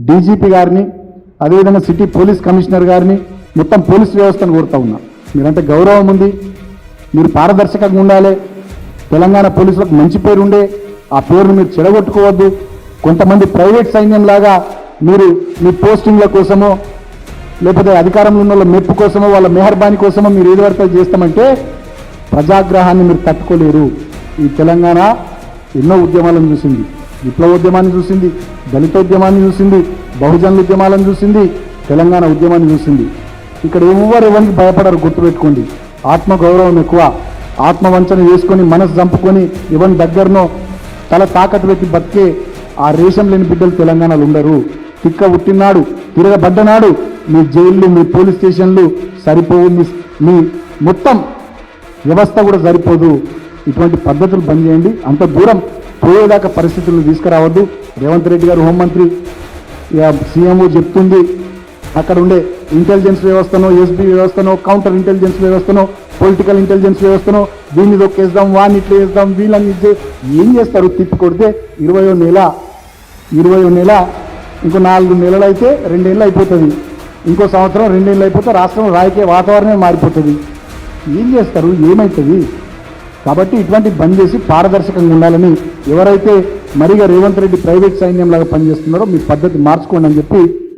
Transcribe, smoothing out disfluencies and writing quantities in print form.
DGP గారిని అదేవిధంగా city police commissioner గారిని మొత్తం పోలీస్ వ్యవస్థను కోరుతా ఉన్నా. మీరంటే గౌరవం ఉంది, మీరు పారదర్శకంగా ఉండాలి, తెలంగాణ పోలీసులకు మంచి పేరు ఉండే ఆ పేరును మీరు చెడగొట్టుకోవద్దు. కొంతమంది ప్రైవేట్ సైన్యం లాగా మీరు మీ పోస్టింగ్ల కోసమో లేకపోతే అధికారంలో ఉన్న వాళ్ళ మెప్పు కోసమో వాళ్ళ మెహర్బానీ కోసమో మీరు ఏది వరకు చేస్తామంటే ప్రజాగ్రహాన్ని మీరు తట్టుకోలేరు. ఈ తెలంగాణ ఎన్నో ఉద్యమాలను చూసింది, విప్లవోద్యమాన్ని చూసింది, దళితోద్యమాన్ని చూసింది, బహుజనుల ఉద్యమాలను చూసింది, తెలంగాణ ఉద్యమాన్ని చూసింది. ఇక్కడ ఎవరికి భయపడరు, గుర్తుపెట్టుకోండి. ఆత్మగౌరవం ఎక్కువ, ఆత్మవంచన వేసుకొని మనసు చంపుకొని ఎవరి దగ్గరనో తల తాకట్టు పెట్టి బతికే ఆ రేషం లేని బిడ్డలు తెలంగాణలో ఉండరు. తిక్క పుట్టినాడు, తిరగబడ్డనాడు మీ జైళ్ళు, మీ పోలీస్ స్టేషన్లు సరిపోవు, మీ మొత్తం వ్యవస్థ కూడా సరిపోదు. ఇటువంటి పద్ధతులు బంద్ చేయండి. అంత దూరం పోయేదాకా పరిస్థితులను తీసుకురావద్దు. రేవంత్ రెడ్డి గారు హోంమంత్రి, సీఎంఓ చెప్తుంది అక్కడ ఉండే ఇంటెలిజెన్స్ వ్యవస్థనో, ఎస్బీ వ్యవస్థనో, కౌంటర్ ఇంటెలిజెన్స్ వ్యవస్థనో, పొలిటికల్ ఇంటెలిజెన్స్ వ్యవస్థనో దీన్ని దొక్కేద్దాం, వాడిని ఇట్లా వేద్దాం, వీళ్ళని ఏం చేస్తారు? తిప్పి కొడితే 20వ నెల ఇంకో 4 నెలలు అయితే 2 ఏళ్ళు అయిపోతుంది. ఇంకో సంవత్సరం 2 ఏళ్ళు అయిపోతే రాష్ట్రం రాజకీయ వాతావరణమే మారిపోతుంది. ఏం చేస్తారు? ఏమవుతుంది? కాబట్టి ఇటువంటి బంద్ చేసి పారదర్శకంగా ఉండాలని ఎవరైతే మరిగా రేవంత్ రెడ్డి ప్రైవేట్ సైన్యంలాగా పనిచేస్తున్నారో మీ పద్ధతి మార్చుకోండి అని చెప్పి